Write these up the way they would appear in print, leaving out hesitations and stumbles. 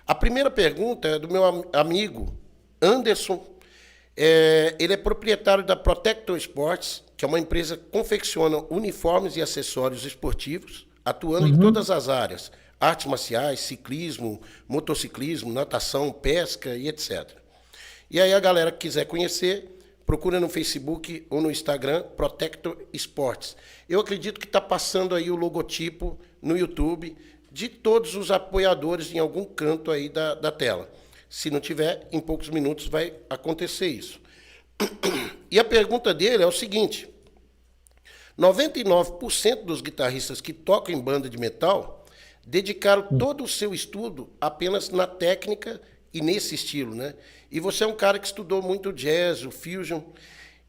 A primeira pergunta é do meu amigo Anderson. Ele é proprietário da Protector Sports, que é uma empresa que confecciona uniformes e acessórios esportivos, atuando em Uhum. todas as áreas: artes marciais, ciclismo, motociclismo, natação, pesca e etc. E aí a galera que quiser conhecer, procura no Facebook ou no Instagram Protector Sports. Eu acredito que está passando aí o logotipo no YouTube de todos os apoiadores em algum canto aí da tela. Se não tiver, em poucos minutos vai acontecer isso. E a pergunta dele é o seguinte: 99% dos guitarristas que tocam em banda de metal dedicaram todo o seu estudo apenas na técnica e nesse estilo, né? E você é um cara que estudou muito jazz, o fusion,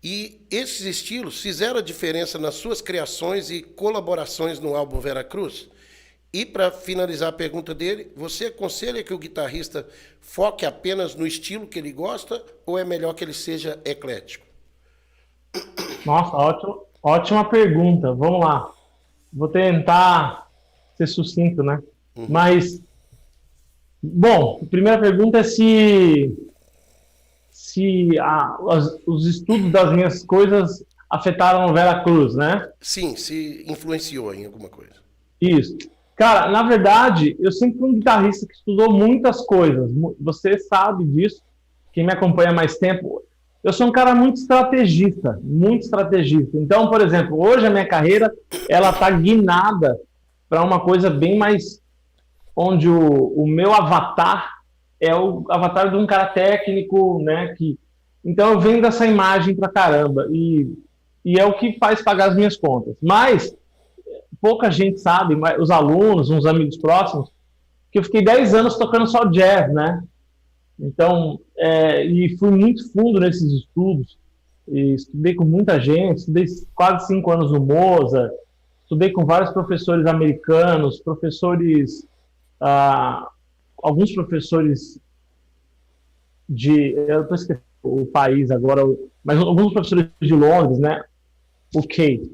e esses estilos fizeram a diferença nas suas criações e colaborações no álbum Veracruz? E para finalizar a pergunta dele, você aconselha que o guitarrista foque apenas no estilo que ele gosta ou é melhor que ele seja eclético? Nossa, ótima pergunta. Vamos lá. Vou tentar ser sucinto, né? Mas, bom, a primeira pergunta é se os estudos das minhas coisas afetaram o Veracruz, né? Sim, se influenciou em alguma coisa. Isso. Cara, na verdade, eu sempre fui um guitarrista que estudou muitas coisas. Você sabe disso, quem me acompanha há mais tempo. Eu sou um cara muito estrategista, muito estrategista. Então, por exemplo, hoje a minha carreira, ela tá guinada para uma coisa bem mais onde o meu avatar é o avatar de um cara técnico, né? Então eu venho dessa imagem pra caramba e é o que faz pagar as minhas contas. Mas pouca gente sabe, os alunos, uns amigos próximos, que eu fiquei 10 anos tocando só jazz, né? Então, e fui muito fundo nesses estudos, e estudei com muita gente, estudei quase 5 anos no Mozart, estudei com vários professores americanos, ah, alguns professores eu estou esquecendo o país agora, mas alguns professores de Londres, né? O Kate,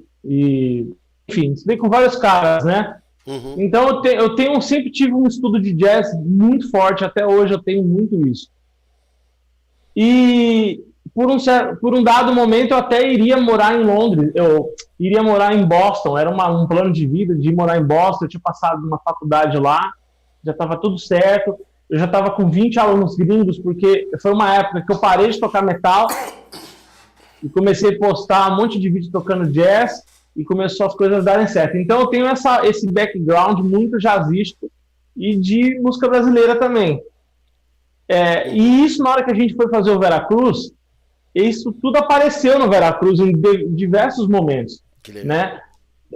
enfim, estudei com vários caras, né? Uhum. Então sempre tive um estudo de jazz muito forte, até hoje eu tenho muito isso. E por um dado momento eu até iria morar em Londres, eu iria morar em Boston, era um plano de vida de morar em Boston, eu tinha passado uma faculdade lá, já estava tudo certo, eu já estava com 20 alunos gringos, porque foi uma época que eu parei de tocar metal e comecei a postar um monte de vídeo tocando jazz e começou as coisas a darem certo. Então eu tenho esse background muito jazzístico e de música brasileira também. E isso, na hora que a gente foi fazer o Veracruz, isso tudo apareceu no Veracruz em diversos momentos, Que legal. né?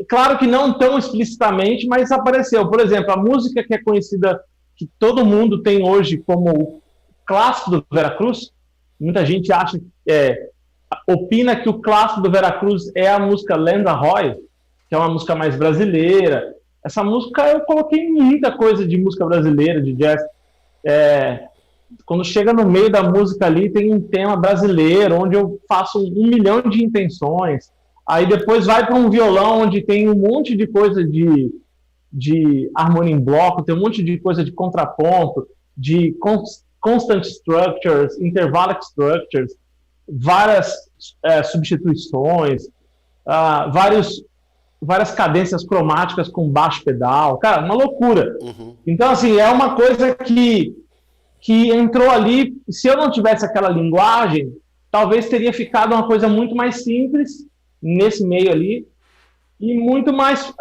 Claro que não tão explicitamente, mas apareceu. Por exemplo, a música que é conhecida, que todo mundo tem hoje como o clássico do Veracruz, muita gente opina que o clássico do Veracruz é a música Lenda Roy, que é uma música mais brasileira. Essa música eu coloquei muita coisa de música brasileira, de jazz. Quando chega no meio da música ali, tem um tema brasileiro, onde eu faço 1 milhão de intenções. Aí depois vai para um violão, onde tem um monte de coisa de harmonia em bloco, tem um monte de coisa de contraponto, de constant structures, intervallic structures, várias substituições, várias cadências cromáticas com baixo pedal. Cara, uma loucura. Então, assim, é uma coisa que entrou ali, se eu não tivesse aquela linguagem, talvez teria ficado uma coisa muito mais simples nesse meio ali e muito mais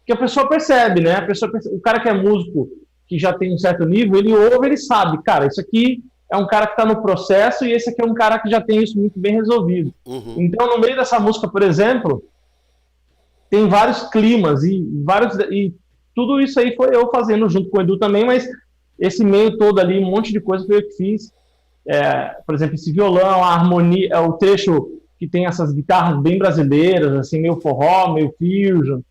que a pessoa percebe, né? O cara que é músico, que já tem um certo nível, ele ouve, ele sabe, cara, isso aqui é um cara que está no processo e esse aqui é um cara que já tem isso muito bem resolvido. Então, no meio dessa música, por exemplo, tem vários climas e tudo isso aí foi eu fazendo junto com o Edu também, mas esse meio todo ali, um monte de coisa foi eu que fiz. Por exemplo, esse violão, a harmonia, o trecho que tem essas guitarras bem brasileiras, assim, meio forró, meio fusion,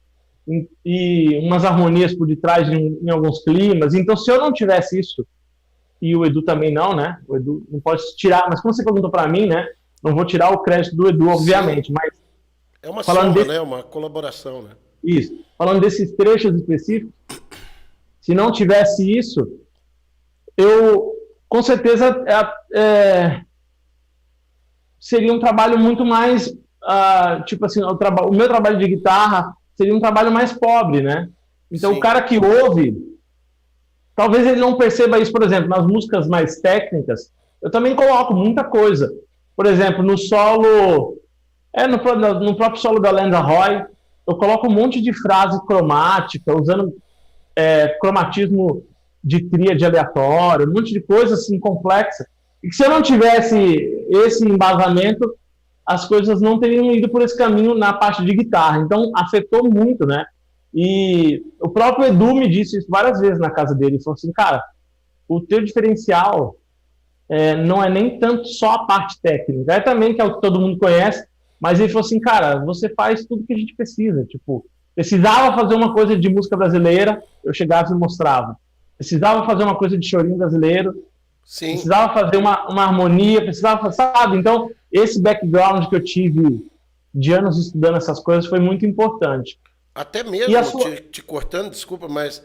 e umas harmonias por detrás em alguns climas. Então, se eu não tivesse isso, e o Edu também não, né? O Edu não pode tirar, mas como você perguntou para mim, né? Não vou tirar o crédito do Edu, obviamente, mas É uma falando soma, desse, né? Uma colaboração, né? falando desses trechos específicos, se não tivesse isso, eu com certeza seria um trabalho muito mais, tipo assim, o meu trabalho de guitarra seria um trabalho mais pobre, né? Então o Sim. cara que ouve, talvez ele não perceba isso, por exemplo, nas músicas mais técnicas, eu também coloco muita coisa. Por exemplo, no solo, no próprio solo da Lenda Roy, eu coloco um monte de frase cromática, usando cromatismo de tríade aleatório, um monte de coisa assim complexa. E que se eu não tivesse esse embasamento, as coisas não teriam ido por esse caminho na parte de guitarra. Então, afetou muito, né? E o próprio Edu me disse isso várias vezes na casa dele. Ele falou assim, cara, o teu diferencial não é nem tanto só a parte técnica, é também que é o que todo mundo conhece, mas ele falou assim, cara, você faz tudo que a gente precisa. Tipo, precisava fazer uma coisa de música brasileira, eu chegava e mostrava. Precisava fazer uma coisa de chorinho brasileiro, Sim. precisava fazer uma harmonia, precisava, sabe? Então, esse background que eu tive de anos estudando essas coisas foi muito importante. Até E a mesmo, sua... te cortando, desculpa, mas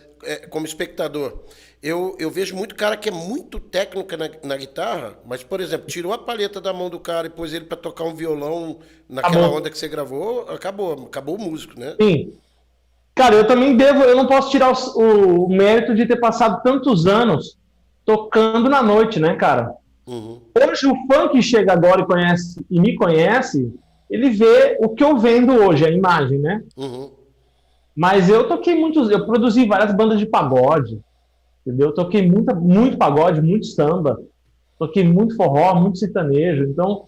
como espectador, eu vejo muito cara que é muito técnico na guitarra, mas, por exemplo, tirou a palheta da mão do cara e pôs ele para tocar um violão naquela Acabou. onda que você gravou, acabou o músico, né? Sim. Cara, eu também eu não posso tirar o mérito de ter passado tantos anos tocando na noite, né, cara? Uhum, Hoje o fã que chega agora e me conhece, ele vê o que eu vendo hoje, a imagem, né? uhum. Mas eu produzi várias bandas de pagode, entendeu? Eu toquei muito pagode, muito samba, toquei muito forró, muito sertanejo, então,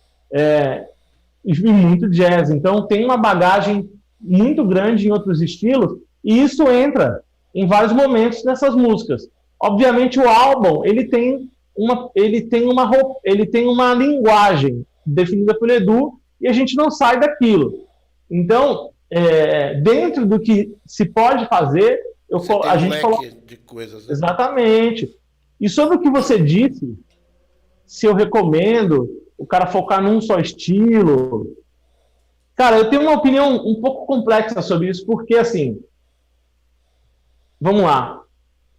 e muito jazz. Então, tem uma bagagem muito grande em outros estilos, e isso entra em vários momentos nessas músicas. Obviamente, o álbum ele tem uma linguagem definida pelo Edu e a gente não sai daquilo. Então, dentro do que se pode fazer, Você tem a um gente coloca leque de coisas, né? exatamente. E sobre o que você disse, se eu recomendo o cara focar num só estilo, cara, eu tenho uma opinião um pouco complexa sobre isso, porque assim, vamos lá.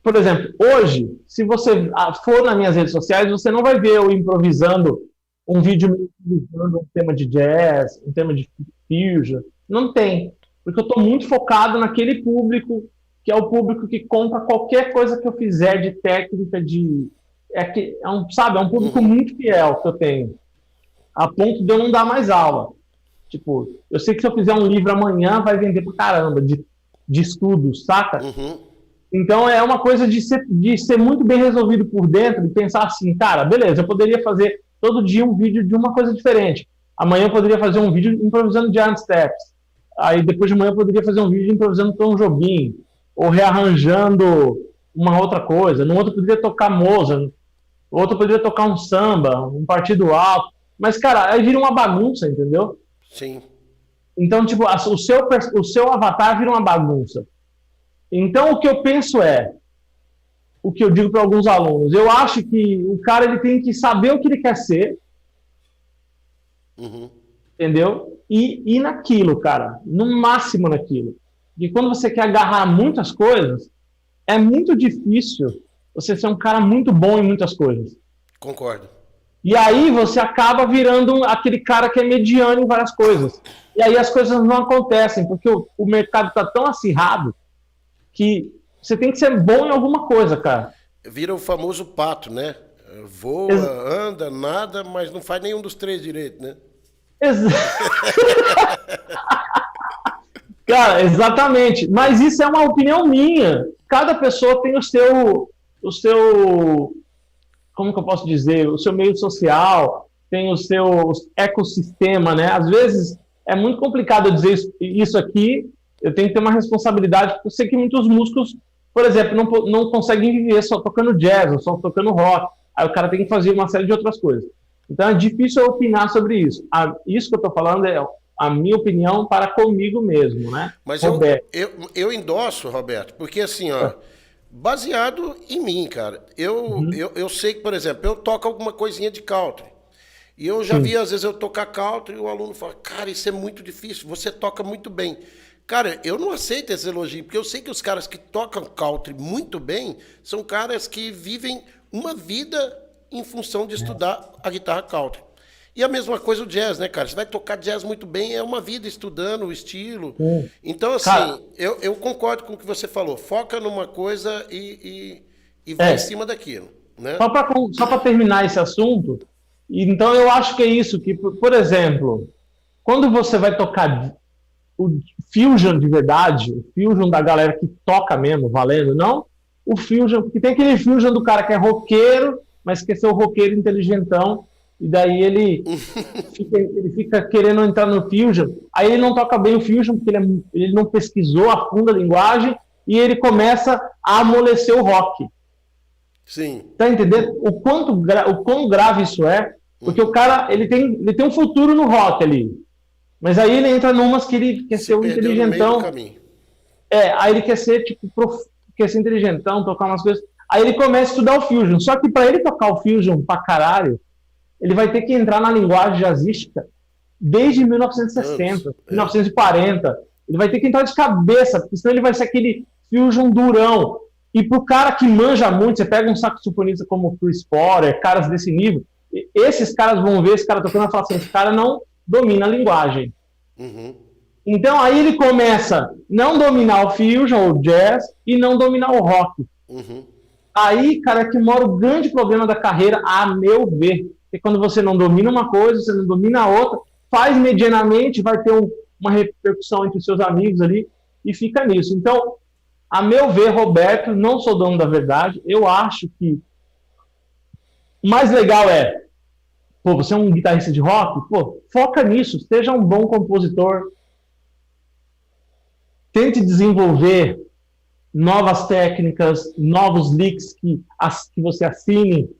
Por exemplo, hoje, se você for nas minhas redes sociais, você não vai ver eu improvisando um vídeo improvisando um tema de jazz, um tema de fusion. Não tem. Porque eu estou muito focado naquele público, que é o público que compra qualquer coisa que eu fizer de técnica, sabe, é um público Uhum. muito fiel que eu tenho, a ponto de eu não dar mais aula. Tipo, eu sei que se eu fizer um livro amanhã, vai vender pra caramba, de estudos, saca? Uhum. Então é uma coisa de ser muito bem resolvido por dentro e pensar assim, cara, beleza, eu poderia fazer todo dia um vídeo de uma coisa diferente. Amanhã eu poderia fazer um vídeo improvisando Giant Steps. Aí depois de amanhã eu poderia fazer um vídeo improvisando Tom Jobim, ou rearranjando uma outra coisa. No outro eu poderia tocar Mozart, no outro eu poderia tocar um samba, um partido alto. Mas, cara, aí vira uma bagunça, entendeu? Sim. Então, tipo, o seu avatar vira uma bagunça. Então, o que eu penso o que eu digo para alguns alunos, eu acho que o cara ele tem que saber o que ele quer ser, Uhum. entendeu? E ir naquilo, cara, no máximo naquilo. E quando você quer agarrar muitas coisas, é muito difícil você ser um cara muito bom em muitas coisas. Concordo. E aí você acaba virando aquele cara que é mediano em várias coisas. E aí as coisas não acontecem, porque o mercado está tão acirrado que você tem que ser bom em alguma coisa, cara. Vira o famoso pato, né? Ex Voa, anda, nada, mas não faz nenhum dos três direito, né? ex Cara, exatamente. Mas isso é uma opinião minha. Cada pessoa tem o seu, como que eu posso dizer, o seu meio social, tem o seu ecossistema, né? Às vezes é muito complicado eu dizer isso aqui. Eu tenho que ter uma responsabilidade, porque eu sei que muitos músicos, por exemplo, não conseguem viver só tocando jazz, ou só tocando rock. Aí o cara tem que fazer uma série de outras coisas. Então é difícil eu opinar sobre isso. Isso que eu estou falando é a minha opinião para comigo mesmo, né? Mas Roberto. eu endosso, Roberto, porque assim, ó, baseado em mim, cara. Uhum. Eu sei que, por exemplo, eu toco alguma coisinha de country. E eu já vi, Sim. às vezes, eu tocar country e o aluno fala, cara, isso é muito difícil, você toca muito bem. Cara, eu não aceito esse elogio, porque eu sei que os caras que tocam country muito bem são caras que vivem uma vida em função de estudar a guitarra country. E a mesma coisa o jazz, né, cara? Você vai tocar jazz muito bem, é uma vida estudando o estilo. Então, assim, cara, eu concordo com o que você falou. Foca numa coisa e vai em cima daquilo, né? Só para terminar esse assunto, então eu acho que é isso, que, por exemplo, quando você vai tocar o fusion de verdade, o fusion da galera que toca mesmo, valendo, não o fusion, porque tem aquele fusion do cara que é roqueiro, mas quer ser o roqueiro inteligentão, e daí ele fica querendo entrar no fusion, aí ele não toca bem o fusion, porque ele não pesquisou a fundo a linguagem, e ele começa a amolecer o rock. Sim. Tá entendendo? O quão grave isso é, porque o cara, ele tem um futuro no rock ali, mas aí ele entra numas que ele quer ser o inteligentão. Aí ele quer ser, tipo, quer ser inteligentão, tocar umas coisas. Aí ele começa a estudar o fusion. Só que para ele tocar o fusion pra caralho, ele vai ter que entrar na linguagem jazzística desde 1960, 1940. Ele vai ter que entrar de cabeça, porque senão ele vai ser aquele fusion durão. E pro cara que manja muito, você pega um saxofonista como o Chris Porter, caras desse nível, esses caras vão ver esse cara tocando e falar assim, esse cara não domina a linguagem. Então aí ele começa a não dominar o fusion, o jazz, e não dominar o rock. Aí, cara, é que mora o grande problema da carreira, a meu ver. Porque quando você não domina uma coisa, você não domina a outra, faz medianamente, vai ter uma repercussão entre os seus amigos ali, e fica nisso. Então, a meu ver, Roberto, não sou dono da verdade, eu acho que o mais legal é, pô, você é um guitarrista de rock, pô, foca nisso, seja um bom compositor, tente desenvolver novas técnicas, novos licks que você assine,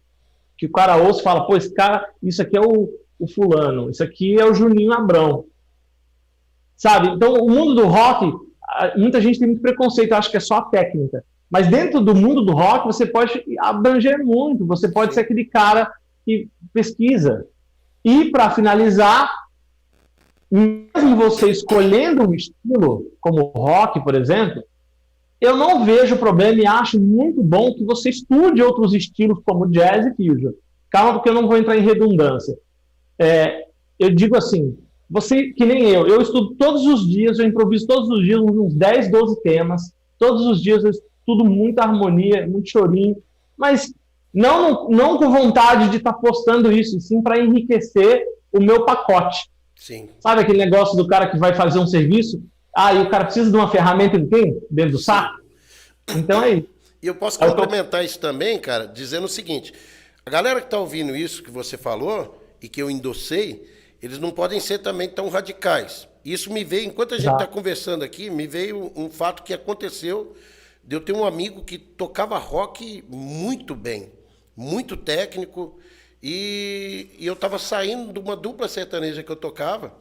que o cara ouça e fala, pô, esse cara, isso aqui é o fulano, isso aqui é o Juninho Abrão. Sabe? Então, o mundo do rock, muita gente tem muito preconceito, acha que é só a técnica. Mas dentro do mundo do rock, você pode abranger muito, você pode ser aquele cara que pesquisa. E, para finalizar, mesmo você escolhendo um estilo, como o rock, por exemplo, eu não vejo problema e acho muito bom que você estude outros estilos como jazz e fusion. Calma, porque eu não vou entrar em redundância. Eu digo assim, você, que nem eu estudo todos os dias, eu improviso todos os dias uns 10, 12 temas, todos os dias eu estudo muita harmonia, muito chorinho, mas não com vontade de estar postando isso, e sim para enriquecer o meu pacote. Sim. Sabe aquele negócio do cara que vai fazer um serviço? E o cara precisa de uma ferramenta de quem? Dentro do saco? Então é isso. E eu posso complementar isso também, cara, dizendo o seguinte, a galera que está ouvindo isso que você falou, e que eu endossei, eles não podem ser também tão radicais. Isso me veio, enquanto a gente está conversando aqui, me veio um fato que aconteceu, de eu ter um amigo que tocava rock muito bem, muito técnico, e eu estava saindo de uma dupla sertaneja que eu tocava,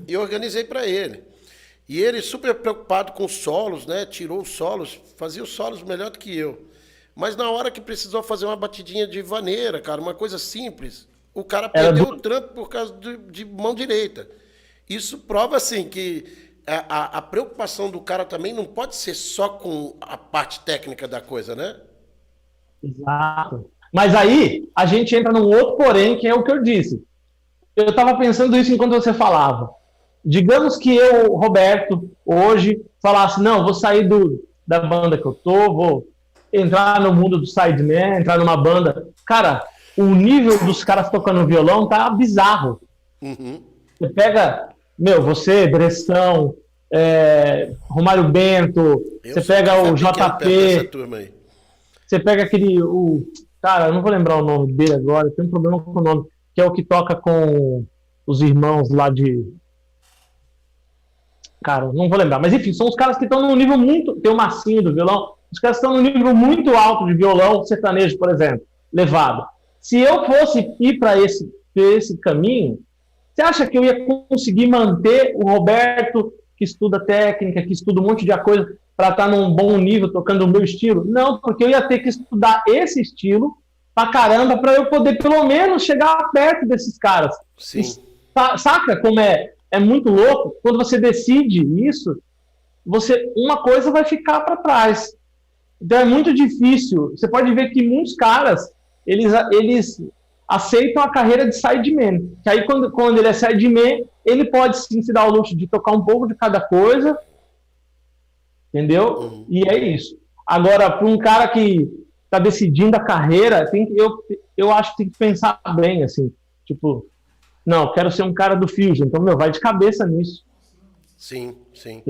e eu organizei para ele. E ele, super preocupado com os solos, né? Tirou os solos, fazia os solos melhor do que eu. Mas na hora que precisou fazer uma batidinha de vaneira, cara, uma coisa simples, o cara perdeu o trampo por causa de mão direita. Isso prova, assim, que a preocupação do cara também não pode ser só com a parte técnica da coisa, né? Exato. Mas aí, a gente entra num outro porém, que é o que eu disse. Eu estava pensando isso enquanto você falava. Digamos que eu, Roberto, hoje, falasse, não, vou sair da banda que eu tô, vou entrar no mundo do sideman, entrar numa banda. Cara, o nível dos caras tocando violão tá bizarro. Você pega, você, Dressão, Romário Bento, você pega o JP, você pega aquele, cara, eu não vou lembrar o nome dele agora, tem um problema com o nome, que é o que toca com os irmãos lá de... Cara, não vou lembrar. Mas enfim, são os caras que estão num nível muito... Tem o Massinho do violão. Os caras estão num nível muito alto de violão sertanejo, por exemplo, levado. Se eu fosse ir para esse caminho, você acha que eu ia conseguir manter o Roberto, que estuda técnica, que estuda um monte de coisa, para estar num bom nível, tocando o meu estilo? Não, porque eu ia ter que estudar esse estilo pra caramba, para eu poder pelo menos chegar perto desses caras. Sim. Saca como é muito louco? Quando você decide isso, uma coisa vai ficar para trás. Então é muito difícil. Você pode ver que muitos caras, eles aceitam a carreira de sideman. Que aí quando ele é sideman, ele pode sim se dar o luxo de tocar um pouco de cada coisa, entendeu? E é isso. Agora, para um cara que está decidindo a carreira, eu acho que tem que pensar bem, assim, tipo, não, quero ser um cara do Fusion, então, vai de cabeça nisso. Sim, sim.